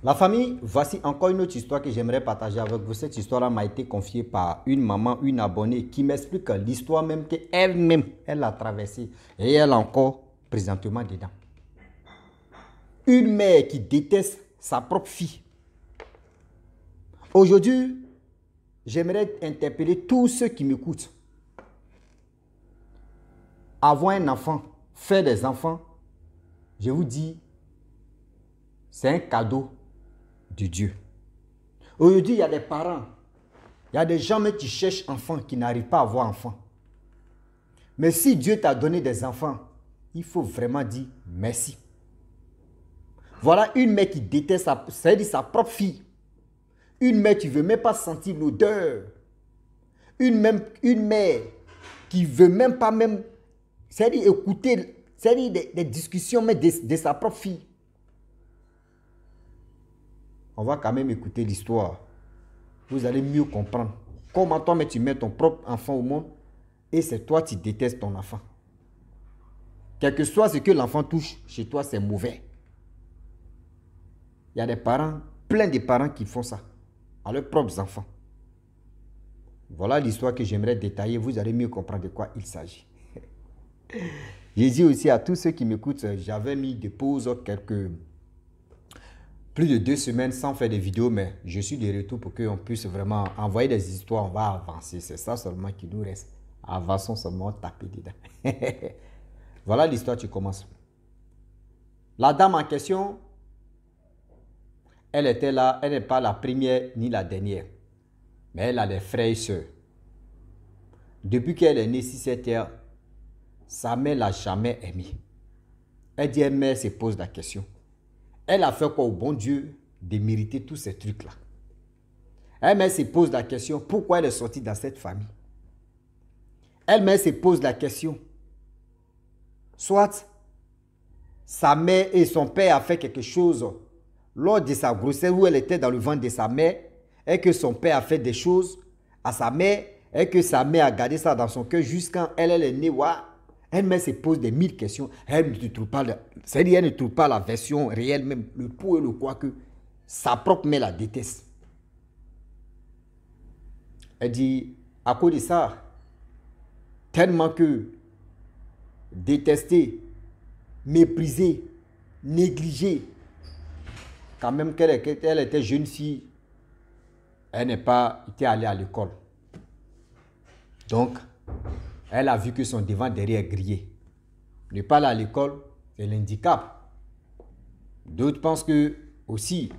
La famille, voici encore une autre histoire que j'aimerais partager avec vous. Cette histoire-là m'a été confiée par une maman, une abonnée, qui m'explique l'histoire même qu'elle-même, elle a traversée. Et elle est encore présentement dedans. Une mère qui déteste sa propre fille. Aujourd'hui, j'aimerais interpeller tous ceux qui m'écoutent. Avoir un enfant, faire des enfants, je vous dis, c'est un cadeau de Dieu. Aujourd'hui, il y a des parents, il y a des gens même qui cherchent enfants, qui n'arrivent pas à avoir enfants. Mais si Dieu t'a donné des enfants, il faut vraiment dire merci. Voilà une mère qui déteste sa propre fille. Une mère qui ne veut même pas sentir l'odeur. Une mère qui ne veut même pas c'est-à-dire écouter, c'est-à-dire des discussions mais de sa propre fille. On va quand même écouter l'histoire. Vous allez mieux comprendre. Comment toi, mais tu mets ton propre enfant au monde et c'est toi qui détestes ton enfant. Quel que soit ce que l'enfant touche, chez toi, c'est mauvais. Il y a des parents, plein de parents qui font ça à leurs propres enfants. Voilà l'histoire que j'aimerais détailler. Vous allez mieux comprendre de quoi il s'agit. J'ai dit aussi à tous ceux qui m'écoutent, j'avais mis de pause plus de 2 semaines sans faire des vidéos, mais je suis de retour pour qu'on puisse vraiment envoyer des histoires. On va avancer. C'est ça seulement qui nous reste. Avançons seulement, taper dedans. Voilà l'histoire qui commence. La dame en question, elle était là, elle n'est pas la première ni la dernière. Mais elle a des frères et sœurs. Depuis qu'elle est née sur cette terre, sa mère ne l'a jamais aimée. Elle dit, elle se pose la question. Elle a fait quoi au bon Dieu de mériter tous ces trucs-là? Elle se pose la question, pourquoi elle est sortie dans cette famille? Elle se pose la question, soit sa mère et son père a fait quelque chose lors de sa grossesse où elle était dans le ventre de sa mère et que son père a fait des choses à sa mère et que sa mère a gardé ça dans son cœur jusqu'à elle est née. Elle se pose des 1000 questions. Elle ne trouve pas, c'est-à-dire elle ne trouve pas la version réelle même, le pour et le quoi que sa propre mère la déteste. Elle dit, à cause de ça, tellement que détester, mépriser, négliger, quand même qu'elle était jeune fille, elle n'est pas été allée à l'école. Donc, elle a vu que son devant derrière est grillé. Ne pas aller à l'école, c'est l'handicap. D'autres pensent que aussi,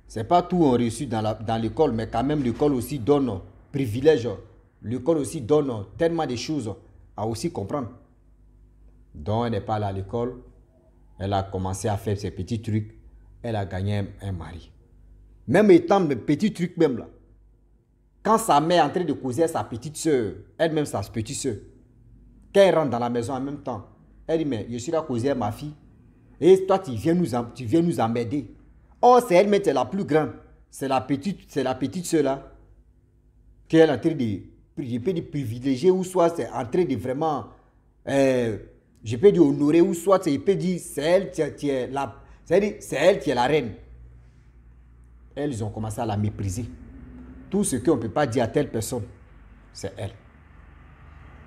c'est pas tout on reçu dans l'école, mais quand même l'école aussi donne privilège. L'école aussi donne tellement de choses à aussi comprendre. Donc, elle n'est pas allée à l'école. Elle a commencé à faire ses petits trucs. Elle a gagné un mari. Même étant le petit truc même là. Quand sa mère est en train de causer à sa petite soeur, elle-même sa petite soeur, quand elle rentre dans la maison en même temps, elle dit, mais je suis là causer à ma fille. Et toi, tu viens nous emmerder. Oh, c'est elle-même, c'est la plus grande. C'est la petite soeur là. Qu'elle est en train de privilégier ou soit c'est en train de vraiment, je peux dire honorer ou soit je peux dire c'est elle qui est la, c'est elle qui est la reine. Elles ont commencé à la mépriser. Tout ce qu'on ne peut pas dire à telle personne, c'est elle.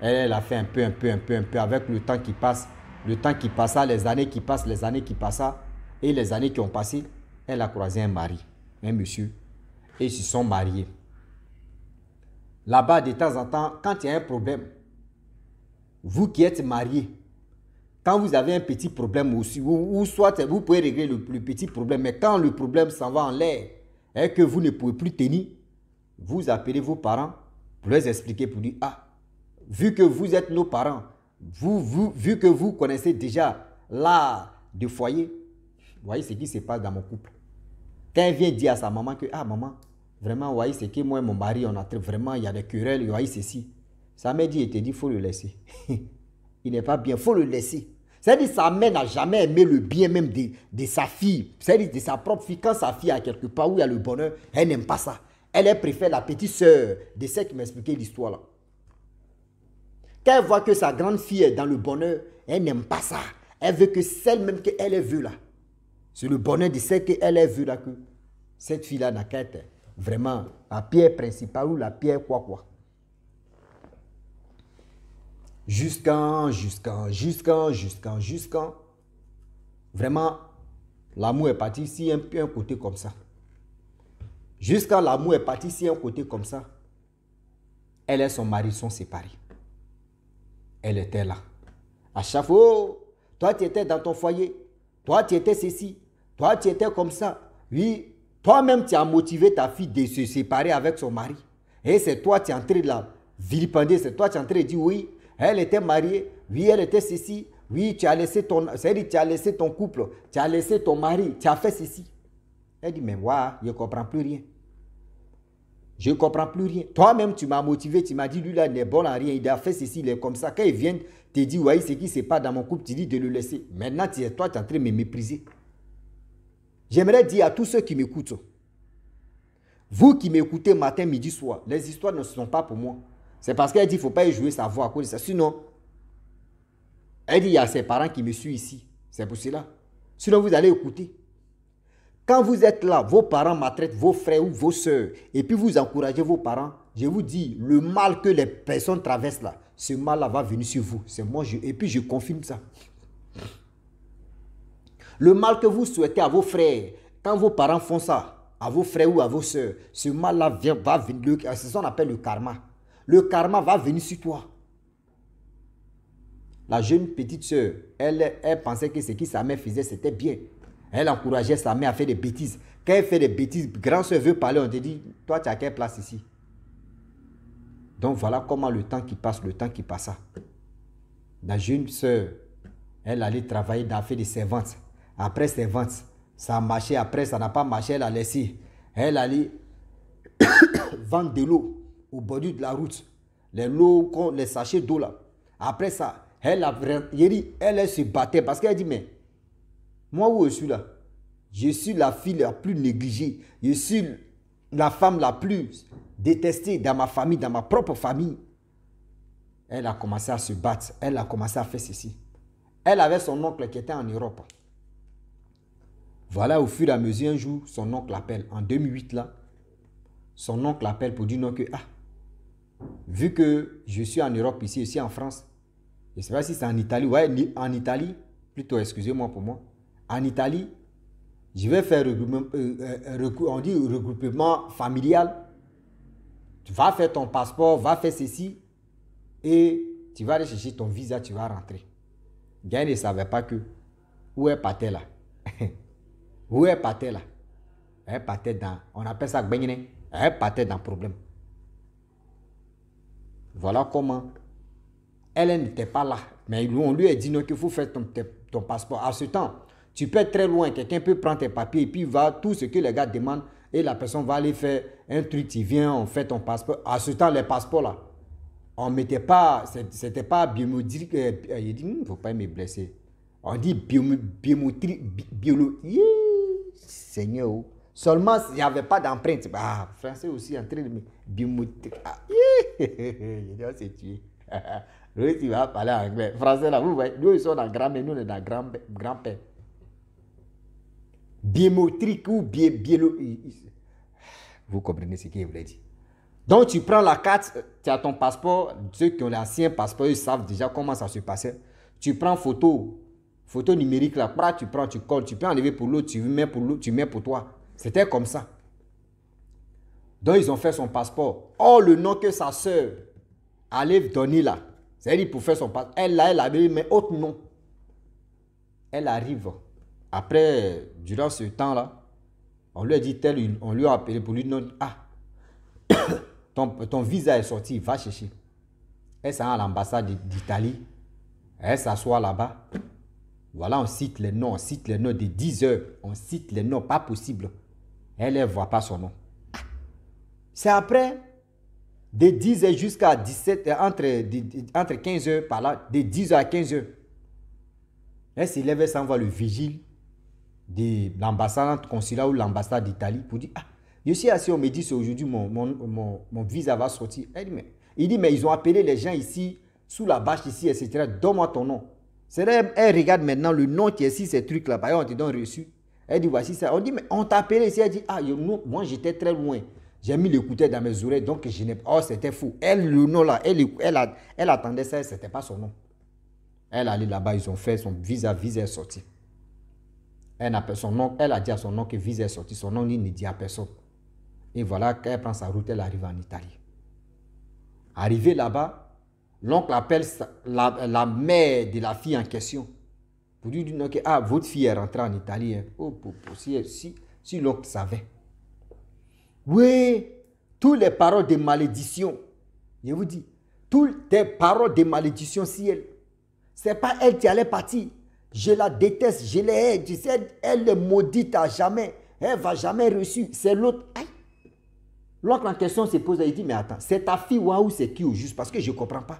Elle a fait un peu, avec le temps qui passe. Le temps qui passa, les années qui passent, et les années qui ont passé, elle a croisé un mari, un monsieur, et ils se sont mariés. Là-bas, de temps en temps, quand il y a un problème, vous qui êtes mariés, quand vous avez un petit problème aussi, ou soit vous pouvez régler le petit problème, mais quand le problème s'en va en l'air et que vous ne pouvez plus tenir, vous appelez vos parents pour leur expliquer, pour dire, ah, vu que vous êtes nos parents, vu que vous connaissez déjà l'art de foyer, vous voyez ce qui se passe dans mon couple. Quand elle vient dire à sa maman que, ah maman, vraiment, vous voyez, c'est que moi et mon mari, on a vraiment, il y a des querelles, vous voyez ceci. Sa mère dit, elle te dit, il faut le laisser. Il n'est pas bien, il faut le laisser. C'est-à-dire sa mère n'a jamais aimé le bien même de sa fille. C'est-à-dire de sa propre fille. Quand sa fille est quelque part où il y a le bonheur, elle n'aime pas ça. Elle préfère la petite sœur de celle qui m'expliquait l'histoire là. Quand elle voit que sa grande fille est dans le bonheur, elle n'aime pas ça. Elle veut que celle même qu'elle veut là. C'est le bonheur de ce qu'elle a vu là que cette fille-là n'a qu'à être vraiment la pierre principale ou la pierre quoi. Jusqu'en. Vraiment, l'amour est parti si un peu un côté comme ça. Jusqu'à l'amour est parti si un côté comme ça. Elle et son mari sont séparés. Elle était là. À chaque fois, oh, toi tu étais dans ton foyer. Toi tu étais ceci. Toi tu étais comme ça. Oui, toi-même tu as motivé ta fille de se séparer avec son mari. Et c'est toi tu es en train de la vilipender. C'est toi tu es en train de dire oui, elle était mariée. Oui, elle était ceci. Oui, tu as laissé ton, c'est-à-dire, tu as laissé ton couple. Tu as laissé ton mari. Tu as fait ceci. Elle dit mais ouais, je ne comprends plus rien. Je ne comprends plus rien. Toi-même, tu m'as motivé, tu m'as dit, lui là, il n'est bon à rien, il a fait ceci, il est comme ça. Quand il vient te dire, ouais, c'est qui, c'est pas dans mon couple, tu dis de le laisser. Maintenant, toi, tu es en train de me mépriser. J'aimerais dire à tous ceux qui m'écoutent, vous qui m'écoutez matin, midi, soir, les histoires ne sont pas pour moi. C'est parce qu'elle dit, il ne faut pas y jouer sa voix à cause de ça. Sinon, elle dit, il y a ses parents qui me suivent ici. C'est pour cela. Sinon, vous allez écouter. Quand vous êtes là, vos parents maltraitent vos frères ou vos soeurs, et puis vous encouragez vos parents, je vous dis, le mal que les personnes traversent là, ce mal-là va venir sur vous. C'est moi, et puis je confirme ça. Le mal que vous souhaitez à vos frères, quand vos parents font ça, à vos frères ou à vos soeurs, ce mal-là va venir, c'est ce qu'on appelle le karma. Le karma va venir sur toi. La jeune petite soeur, elle pensait que ce que sa mère faisait, c'était bien. Elle encourageait sa mère à faire des bêtises. Quand elle fait des bêtises, grand soeur veut parler, on te dit, toi tu as quelle place ici? Donc voilà comment le temps qui passa. La jeune soeur, elle allait travailler dans fait des servantes. Après servantes, ça a marché, après ça n'a pas marché, elle a laissé. Elle allait vendre de l'eau au bord de la route. Les sachets d'eau là. Après ça, elle se battait parce qu'elle dit, mais moi où je suis là, je suis la fille la plus négligée. Je suis la femme la plus détestée dans ma famille, dans ma propre famille. Elle a commencé à se battre. Elle a commencé à faire ceci. Elle avait son oncle qui était en Europe. Voilà, au fur et à mesure, un jour, son oncle appelle. En 2008, là, son oncle appelle pour dire non que, vu que je suis en Europe ici, en France, je ne sais pas si c'est en Italie. Ouais, en Italie, plutôt, excusez-moi pour moi. En Italie, je vais faire regroupement familial. Tu vas faire ton passeport, va faire ceci et tu vas aller chercher ton visa, tu vas rentrer. Gain ne savait pas que où est partait là. Où est partait là. Elle partait dans, on appelle ça gbenyene. Elle partait dans le problème. Voilà comment elle n'était pas là. Mais on lui a dit non qu'il faut faire ton passeport. À ce temps, tu peux être très loin, quelqu'un peut prendre tes papiers et puis va tout ce que les gars demandent et la personne va aller faire un truc, tu viens, on fait ton passeport. À ce temps, les passeports là, on ne mettait pas, c'était pas biométrique. Il dit, il ne faut pas me blesser. On dit biométrique, biologie. Seigneur, seulement il n'y avait pas d'empreinte. Ah, français aussi en train de me biométrique. Je dois se tuer. Oui, tu vas parler anglais. Français là, vous voyez, nous ils sont dans grand-mère, nous on est dans grand-père. Biométrique ou biologie. Vous comprenez ce qu'il voulait dire. Donc tu prends la carte, tu as ton passeport. Ceux qui ont l'ancien passeport, ils savent déjà comment ça se passait. Tu prends photo numérique là, tu prends, tu colles, tu peux enlever pour l'autre, tu mets pour l'autre, tu mets pour toi. C'était comme ça. Donc ils ont fait son passeport. Oh, le nom que sa soeur allait donner là, c'est-à-dire pour faire son passeport. Elle avait mais autre nom. Elle arrive. Après, durant ce temps-là, on lui a dit on lui a appelé pour lui dire, ton visa est sorti, va chercher. Elle s'en va à l'ambassade d'Italie. Elle s'assoit là-bas. Voilà, on cite les noms de 10 heures. On cite les noms, pas possible. Elle ne voit pas son nom. C'est après, de 10 heures jusqu'à 17 heures, entre 15 heures par là, de 10 heures à 15 heures. Elle se lève et s'en va le vigile de l'ambassade consulat ou l'ambassade d'Italie pour dire, je suis assis, on me dit c'est aujourd'hui mon visa va sortir. Il dit, mais ils ont appelé les gens ici, sous la bâche ici, etc. Donne-moi ton nom. Elle regarde maintenant le nom qui est ici, ces trucs là, on te donne reçu. Elle dit, voici ça. On dit, mais on t'a appelé ici. Elle dit, ah, moi j'étais très loin. J'ai mis l'écouteur dans mes oreilles, donc je n'ai pas. Oh, c'était fou. Elle, le nom là, elle attendait ça, c'était pas son nom. Elle allait là-bas, ils ont fait son visa est sorti. Elle a dit à son nom que visa est sorti. Son nom, il ne dit à personne. Et voilà, quand elle prend sa route, elle arrive en Italie. Arrivée là-bas, l'oncle appelle la mère de la fille en question. Pour lui dire que ah, votre fille est rentrée en Italie. Hein. Oh, si l'oncle savait. Oui, toutes les paroles de malédiction. Je vous dis, toutes les paroles de malédiction, si elle. Ce n'est pas elle qui allait partir. Je la déteste, je l'ai hais. Tu sais, elle est maudite à jamais. Elle ne va jamais reçu. C'est l'autre. L'oncle en question se pose et il dit, mais attends, c'est ta fille ou c'est qui au juste? Parce que je ne comprends pas.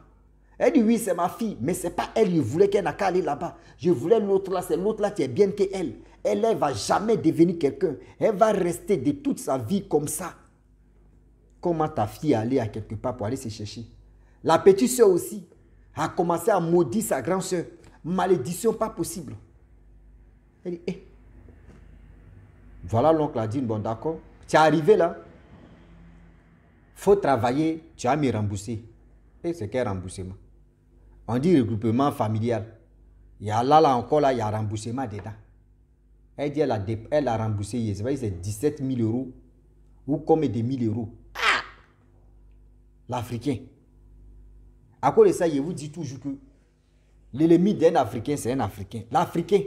Elle dit, oui, c'est ma fille, mais ce n'est pas elle. Je voulais qu'elle n'a qu'à aller là-bas. Je voulais l'autre là, c'est l'autre là qui est bien qu'elle. Elle ne va jamais devenir quelqu'un. Elle va rester de toute sa vie comme ça. Comment ta fille allait à quelque part pour aller se chercher? La petite soeur aussi a commencé à maudire sa grande soeur. Malédiction pas possible. Elle dit, Voilà, l'oncle a dit, bon d'accord, tu es arrivé là, faut travailler, tu as mis remboursé. Et c'est quel remboursement? On dit regroupement familial. Il y a là encore, là, il y a remboursement dedans. Elle dit, elle a remboursé, c'est 17 000 euros ou combien de 1000 euros. Ah! L'Africain. À cause de ça, je vous dis toujours que l'ennemi d'un Africain, c'est un Africain. L'Africain,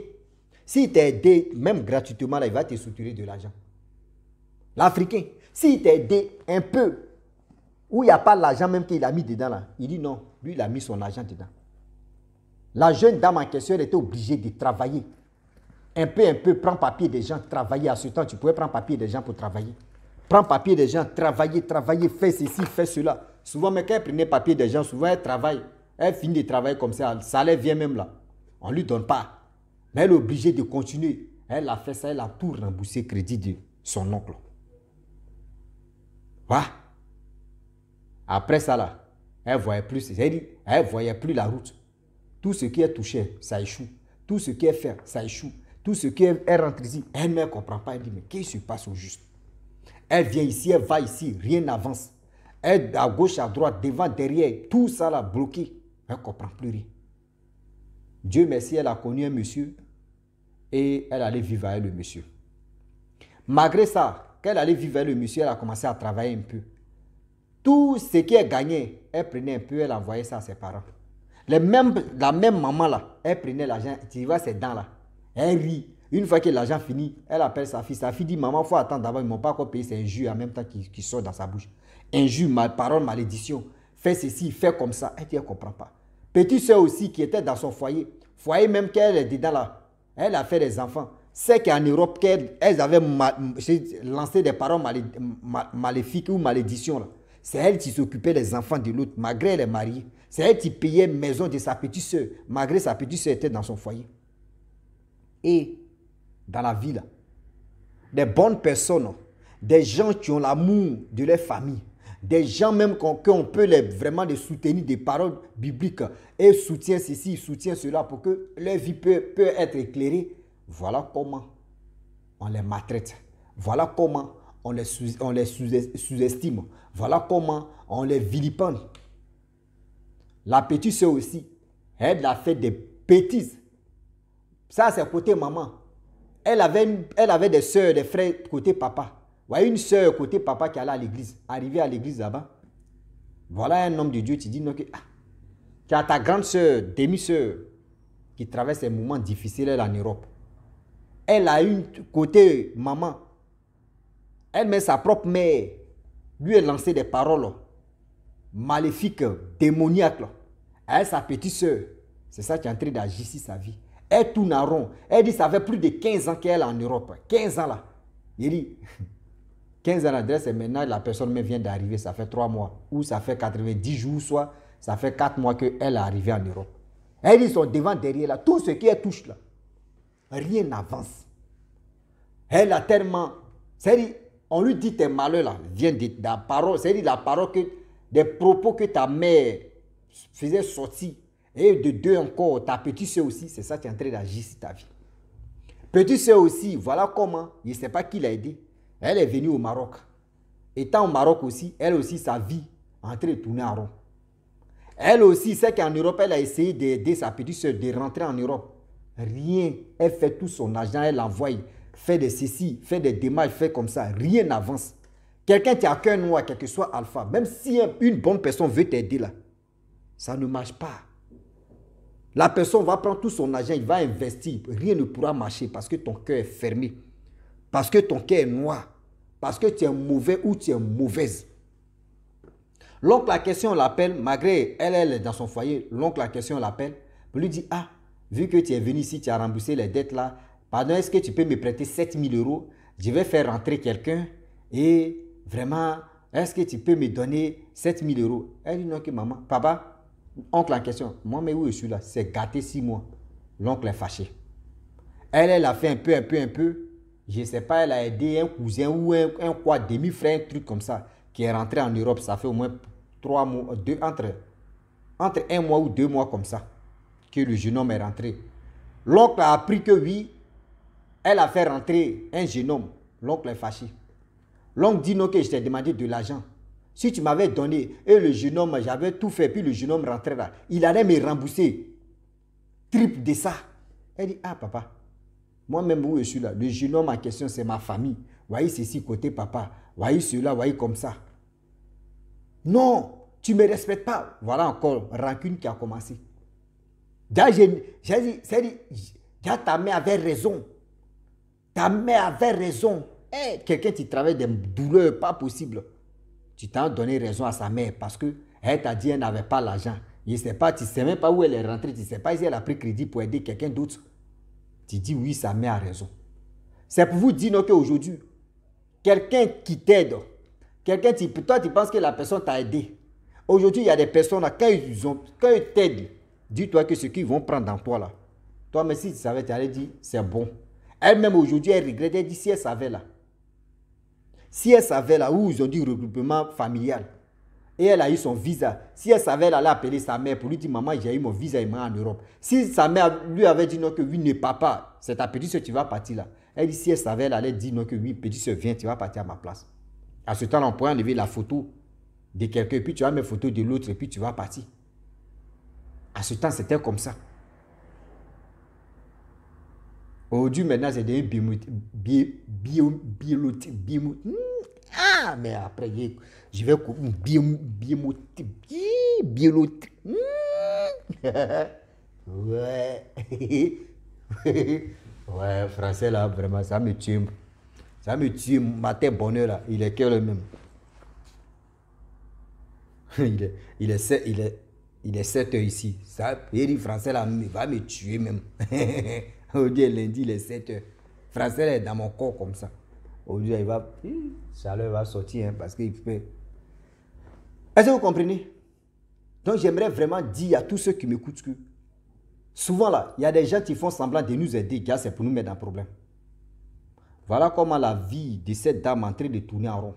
s'il t'a aidé, même gratuitement, là, il va te soutirer de l'argent. L'Africain, s'il t'a aidé un peu, où il n'y a pas l'argent même qu'il a mis dedans, là, il dit non, lui, il a mis son argent dedans. La jeune dame en question, elle était obligée de travailler. Un peu, prends papier des gens, travailler. À ce temps, tu pouvais prendre papier des gens pour travailler. Prends papier des gens, travailler, fais ceci, fais cela. Souvent, mais quand elle prenait papier des gens, souvent elle travaille. Elle finit de travailler comme ça, le salaire vient même là. On ne lui donne pas. Mais elle est obligée de continuer. Elle a fait ça, elle a tout remboursé crédit de son oncle. Voilà. Après ça là, elle ne voyait plus. Elle ne voyait plus la route. Tout ce qui est touché, ça échoue. Tout ce qui est fait, ça échoue. Tout ce qui est rentré ici, elle ne comprend pas. Elle dit, mais qu'est-ce qui se passe au juste? Elle vient ici, elle va ici, rien n'avance. Elle à gauche, à droite, devant, derrière, tout ça là bloqué. Elle ne comprend plus rien. Dieu merci, elle a connu un monsieur et elle allait vivre avec le monsieur. Malgré ça, quand elle allait vivre avec le monsieur, elle a commencé à travailler un peu. Tout ce qui est gagné, elle prenait un peu, elle envoyait ça à ses parents. La même maman là, elle prenait l'argent, tu vois ses dents là, elle rit. Une fois que l'argent finit, elle appelle sa fille dit, maman, il faut attendre d'abord, ils ne m'ont pas encore payé, c'est injure en même temps qui sort dans sa bouche. Injure, parole, malédiction, fais ceci, fais comme ça. Elle dit, elle ne comprend pas. Petite soeur aussi qui était dans son foyer même qu'elle est dedans là, elle a fait des enfants. C'est qu'en Europe, elles avaient lancé des paroles maléfiques ou malédictions là. C'est elle qui s'occupait des enfants de l'autre, malgré elle est mariée. C'est elle qui payait maison de sa petite soeur, malgré sa petite soeur était dans son foyer. Et dans la vie là, des bonnes personnes, des gens qui ont l'amour de leur famille, des gens même qu'on peut vraiment les soutenir des paroles bibliques et soutient ceci, soutient cela pour que leur vie peut être éclairée. Voilà comment on les maltraite. Voilà comment on les sous-estime. Voilà comment on les vilipende. La petite soeur aussi, elle a fait des bêtises. Ça, c'est côté maman. Elle avait des soeurs, des frères côté papa. Voilà une soeur côté papa qui allait à l'église. Arrivée à l'église là-bas. Voilà un homme de Dieu qui dit non, tu as ta grande soeur, demi-soeur, qui traverse des moments difficiles en Europe. Elle a une côté maman. Elle met sa propre mère. Lui, elle lançait des paroles maléfiques, démoniaques. Elle, sa petite soeur. C'est ça qui est en train d'agir sur sa vie. Elle tourne en rond. Elle dit ça fait plus de 15 ans qu'elle est en Europe. 15 ans là. Il dit 15 ans d'adresse et maintenant la personne même vient d'arriver. Ça fait 3 mois. Ou ça fait 90 jours, soit ça fait 4 mois qu'elle est arrivée en Europe. Elle dit son devant, derrière là. Tout ce qui est touche là. Rien n'avance. Elle a tellement... C'est-à-dire, on lui dit tes malheurs là. Viennent de la parole. C'est-à-dire la parole que... Des propos que ta mère faisait sortir. Et de deux encore, ta petite soeur aussi, c'est ça qui est en train d'agir sur ta vie. Petite soeur aussi, voilà comment, je ne sais pas qui l'a aidé. Elle est venue au Maroc. Étant au Maroc aussi, elle aussi, sa vie est en train de tourner en rond. Elle aussi, c'est qu'en Europe, elle a essayé d'aider sa petite soeur de rentrer en Europe. Rien. Elle fait tout son argent, elle envoie, fait des ceci, fait des démarches, fait comme ça. Rien n'avance. Quelqu'un qui a un cœur noir, quel que soit alpha, même si une bonne personne veut t'aider là, ça ne marche pas. La personne va prendre tout son argent, il va investir. Rien ne pourra marcher parce que ton cœur est fermé. Parce que ton cœur est noir. Parce que tu es mauvais ou tu es mauvaise. L'oncle la question l'appelle, malgré elle est dans son foyer, l'oncle la question l'appelle, pour lui dire, ah, vu que tu es venu ici, tu as remboursé les dettes là, pardon, est-ce que tu peux me prêter 7 000 euros? Je vais faire rentrer quelqu'un et vraiment, est-ce que tu peux me donner 7 000 euros? Elle dit non, que maman, papa, oncle en question, moi, mais où je suis là? C'est gâté 6 mois. L'oncle est fâché. Elle a fait un peu. Je ne sais pas, elle a aidé un cousin ou un quoi, demi-frère, un truc comme ça, qui est rentré en Europe. Ça fait au moins 3 mois, entre 1 mois ou 2 mois comme ça, que le jeune homme est rentré. L'oncle a appris que oui, elle a fait rentrer un jeune homme. L'oncle est fâché. L'oncle dit non, que je t'ai demandé de l'argent. Si tu m'avais donné, et le jeune homme, j'avais tout fait, puis le jeune homme rentrait là, il allait me rembourser. Triple de ça. Elle dit, ah papa, moi-même où je suis là, le jeune homme en question, c'est ma famille. Voyez ceci côté papa, voyez cela, voyez comme ça. Non, tu ne me respectes pas. Voilà encore, rancune qui a commencé. J'ai dit, ta mère avait raison. Ta mère avait raison. Hey, quelqu'un qui travaille des douleurs, pas possible. Tu t'as donné raison à sa mère parce qu'elle t'a dit qu'elle n'avait pas l'argent. Je ne sais pas, tu ne sais même pas où elle est rentrée. Tu ne sais pas si elle a pris crédit pour aider quelqu'un d'autre. Tu dis oui, sa mère a raison. C'est pour vous dire qu'aujourd'hui, quelqu'un qui t'aide, toi tu penses que la personne t'a aidé. Aujourd'hui, il y a des personnes, là, quand ils t'aident, dis-toi que ce qu'ils vont prendre dans toi là, toi, mais si tu savais, tu allais dire c'est bon. Elle-même aujourd'hui, elle regrette, elle dit si elle savait là. Si elle savait là où ils ont dit regroupement familial et elle a eu son visa, si elle savait là, elle a appelé sa mère pour lui dire maman, j'ai eu mon visa et moi en Europe. Si sa mère lui avait dit non, que oui, ne pars pas, c'est ta petite soeur, tu vas partir là. Elle dit si elle savait là, elle dit non, que oui, petite soeur, viens, tu vas partir à ma place. À ce temps-là, on pourrait enlever la photo de quelqu'un, puis tu vas mettre photo de l'autre et puis tu vas partir. À ce temps, c'était comme ça. Aujourd'hui, maintenant, c'est des biométriques. Ah, mais après, je vais biométrique. Ouais. Ouais, français là, vraiment, ça me tue. Ça me tue. Matin bonheur là, il est que le même. Il est 7 heures ici. Ça, il dit français là, il va me tuer même. Aujourd'hui, lundi, il est 7 heures. Français là, est dans mon corps comme ça. Aujourd'hui, chaleur va sortir parce qu'il fait. Est-ce que vous comprenez? Donc, j'aimerais vraiment dire à tous ceux qui m'écoutent que souvent là, il y a des gens qui font semblant de nous aider, gars, c'est pour nous mettre dans un problème. Voilà comment la vie de cette dame est en train de tourner en rond.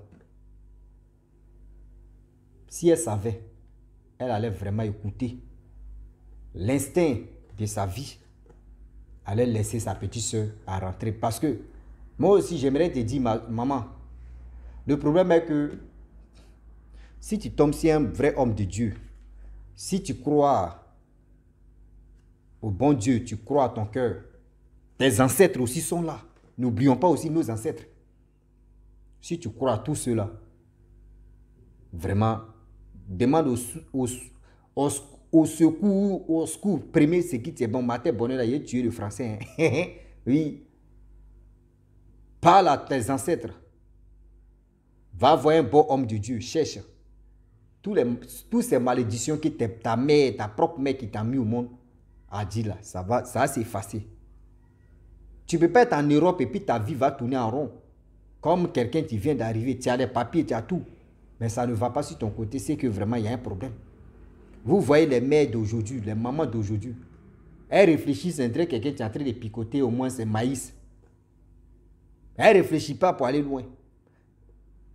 Si elle savait, elle allait vraiment écouter l'instinct de sa vie, allait laisser sa petite soeur à rentrer. Parce que moi aussi, j'aimerais te dire, maman, le problème est que si tu tombes sur un vrai homme de Dieu, si tu crois au bon Dieu, tu crois à ton cœur, tes ancêtres aussi sont là. N'oublions pas aussi nos ancêtres. Si tu crois à tout cela, vraiment, demande au secours premier, ce qui est bon. Matin, bonheur, il a tué le français. Hein? Oui. Parle à tes ancêtres. Va voir un bon homme de Dieu. Cherche. Toutes ces malédictions que ta mère, ta propre mère qui t'a mis au monde, a dit là, ça va s'effacer. Tu ne peux pas être en Europe et puis ta vie va tourner en rond. Comme quelqu'un qui vient d'arriver, tu as les papiers, tu as tout. Mais ça ne va pas sur ton côté, c'est que vraiment il y a un problème. Vous voyez les mères d'aujourd'hui, les mamans d'aujourd'hui. Elles réfléchissent entre quelqu'un qui est en train de picoter au moins ses maïs. Elles ne réfléchissent pas pour aller loin.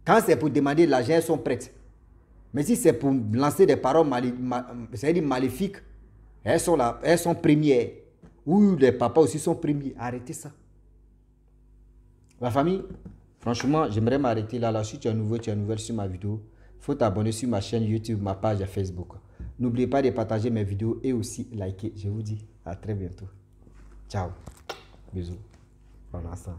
Quand c'est pour demander de l'argent, elles sont prêtes. Mais si c'est pour lancer des paroles maléfiques, elles sont là, elles sont premières. Ou les papas aussi sont premiers. Arrêtez ça. Ma famille, franchement, j'aimerais m'arrêter là. Si tu es nouveau, tu es nouvelle sur ma vidéo, il faut t'abonner sur ma chaîne YouTube, ma page Facebook. N'oubliez pas de partager mes vidéos et aussi liker. Je vous dis à très bientôt. Ciao. Bisous. Pour l'instant.